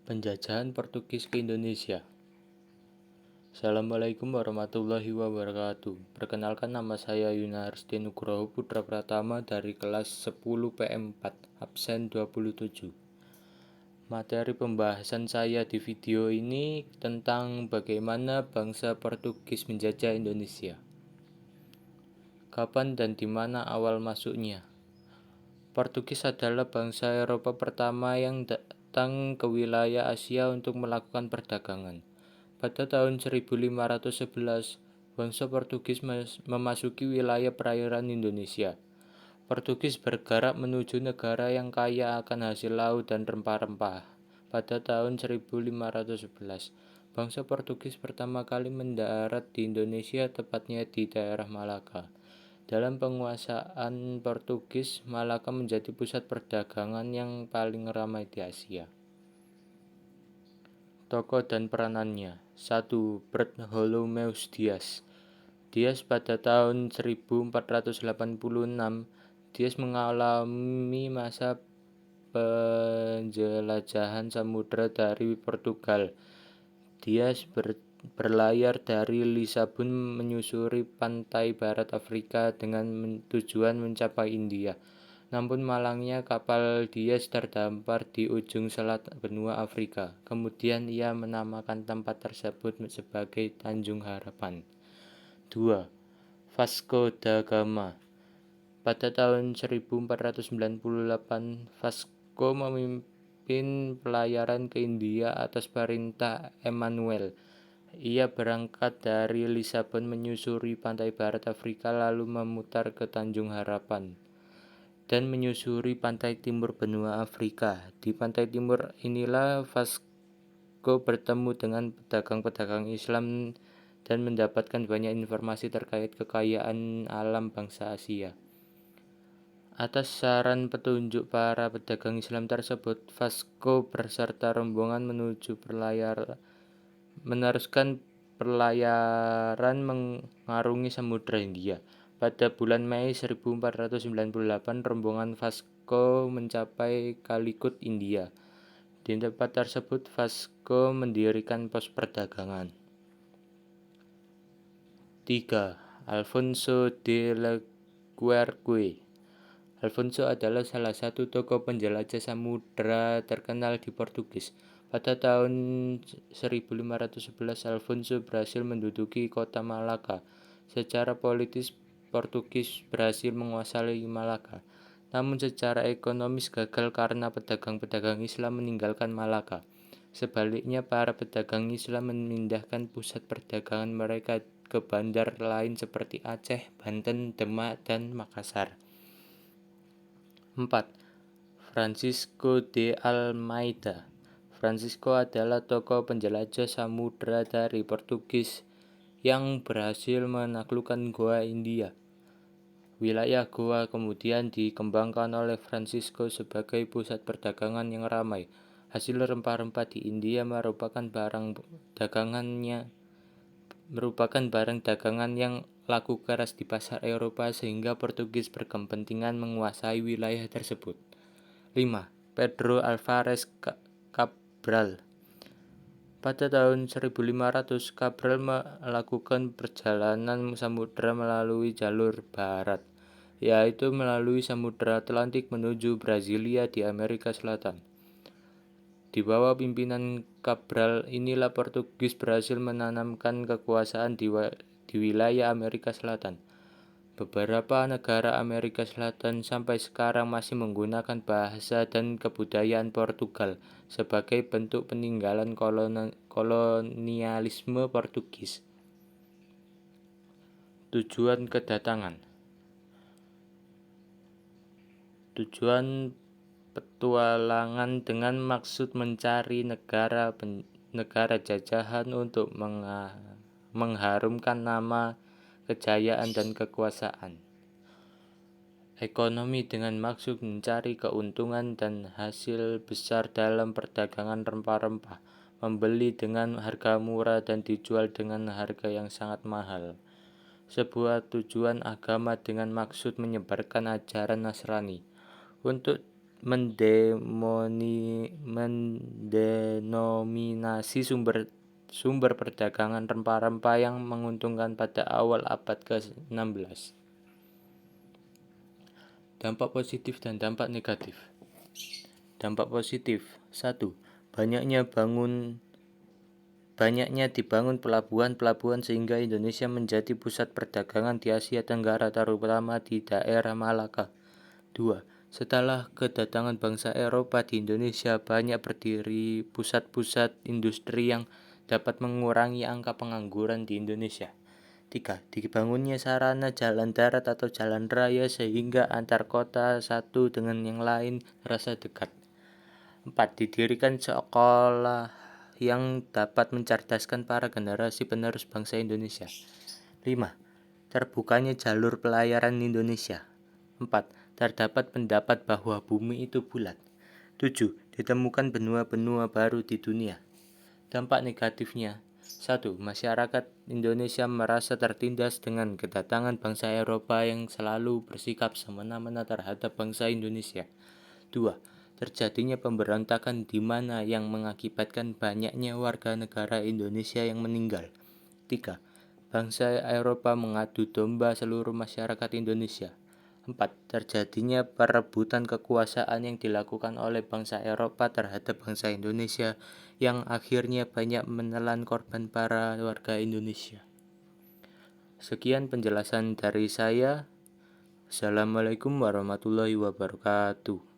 Penjajahan Portugis ke Indonesia. Assalamualaikum warahmatullahi wabarakatuh. Perkenalkan, nama saya Yunarsti Nugroho Putra Pratama dari kelas 10 PM4, absen 27. Materi pembahasan saya di video ini tentang bagaimana bangsa Portugis menjajah Indonesia. Kapan dan di mana awal masuknya? Portugis adalah bangsa Eropa pertama yang datang ke wilayah Asia untuk melakukan perdagangan. Pada tahun 1511, bangsa Portugis memasuki wilayah perairan Indonesia. Portugis bergerak menuju negara yang kaya akan hasil laut dan rempah-rempah. Pada tahun 1511, bangsa Portugis pertama kali mendarat di Indonesia, tepatnya di daerah Malaka. Dalam penguasaan Portugis, Malaka menjadi pusat perdagangan yang paling ramai di Asia. Tokoh dan peranannya. 1. Bartholomeus Dias. Dias pada tahun 1486, Dias mengalami masa penjelajahan samudera dari Portugal. Dias berlayar dari Lisabon menyusuri pantai barat Afrika dengan tujuan mencapai India. Namun malangnya kapal Dias terdampar di ujung selat benua Afrika. Kemudian ia menamakan tempat tersebut sebagai Tanjung Harapan. 2. Vasco da Gama. Pada tahun 1498, Vasco memimpin pelayaran ke India atas perintah Emmanuel. Ia berangkat dari Lisabon menyusuri pantai barat Afrika lalu memutar ke Tanjung Harapan dan menyusuri pantai timur benua Afrika. Di pantai timur inilah Vasco bertemu dengan pedagang-pedagang Islam dan mendapatkan banyak informasi terkait kekayaan alam bangsa Asia. Atas saran petunjuk para pedagang Islam tersebut, Vasco berserta rombongan meneruskan pelayaran mengarungi Samudra Hindia. Pada bulan Mei 1498, rombongan Vasco mencapai Calicut, India. Di tempat tersebut, Vasco mendirikan pos perdagangan. 3. Alfonso de Albuquerque. Alfonso adalah salah satu tokoh penjelajah samudra terkenal di Portugis. Pada tahun 1511, Alfonso berhasil menduduki kota Malaka. Secara politis, Portugis berhasil menguasai Malaka. Namun secara ekonomis gagal karena pedagang-pedagang Islam meninggalkan Malaka. Sebaliknya, para pedagang Islam memindahkan pusat perdagangan mereka ke bandar lain seperti Aceh, Banten, Demak, dan Makassar. 4. Francisco de Almeida. Francisco adalah tokoh penjelajah samudra dari Portugis yang berhasil menaklukkan Goa, India. Wilayah Goa kemudian dikembangkan oleh Francisco sebagai pusat perdagangan yang ramai. Hasil rempah-rempah di India merupakan barang dagangan yang laku keras di pasar Eropa, sehingga Portugis berkepentingan menguasai wilayah tersebut. 5. Pedro Alvarez Cabral. Pada tahun 1500, Cabral melakukan perjalanan samudra melalui jalur barat, yaitu melalui Samudra Atlantik menuju Brasilia di Amerika Selatan. Di bawah pimpinan Cabral inilah Portugis berhasil menanamkan kekuasaan di wilayah Amerika Selatan. Beberapa negara Amerika Selatan sampai sekarang masih menggunakan bahasa dan kebudayaan Portugal sebagai bentuk peninggalan kolonialisme Portugis. Tujuan kedatangan. Tujuan petualangan dengan maksud mencari negara jajahan untuk mengharumkan nama, kejayaan, dan kekuasaan. Ekonomi dengan maksud mencari keuntungan dan hasil besar dalam perdagangan rempah-rempah, membeli dengan harga murah dan dijual dengan harga yang sangat mahal. Sebuah tujuan agama dengan maksud menyebarkan ajaran Nasrani. Untuk mendenominasi sumber perdagangan rempah-rempah yang menguntungkan pada awal abad ke-16. Dampak positif dan dampak negatif. Dampak positif. 1. Banyaknya dibangun pelabuhan-pelabuhan sehingga Indonesia menjadi pusat perdagangan di Asia Tenggara, terutama di daerah Malaka. 2. Setelah kedatangan bangsa Eropa di Indonesia, banyak berdiri pusat-pusat industri yang dapat mengurangi angka pengangguran di Indonesia. 3. Dibangunnya sarana jalan darat atau jalan raya sehingga antar kota satu dengan yang lain terasa dekat. 4. Didirikan sekolah yang dapat mencerdaskan para generasi penerus bangsa Indonesia. 5. Terbukanya jalur pelayaran Indonesia. 4. Terdapat pendapat bahwa bumi itu bulat. 7. Ditemukan benua-benua baru di dunia. Dampak negatifnya. 1. Masyarakat Indonesia merasa tertindas dengan kedatangan bangsa Eropa yang selalu bersikap semena-mena terhadap bangsa Indonesia. 2. Terjadinya pemberontakan di mana yang mengakibatkan banyaknya warga negara Indonesia yang meninggal. 3. Bangsa Eropa mengadu domba seluruh masyarakat Indonesia. 4. Terjadinya perebutan kekuasaan yang dilakukan oleh bangsa Eropa terhadap bangsa Indonesia yang akhirnya banyak menelan korban para warga Indonesia. Sekian penjelasan dari saya. Assalamualaikum warahmatullahi wabarakatuh.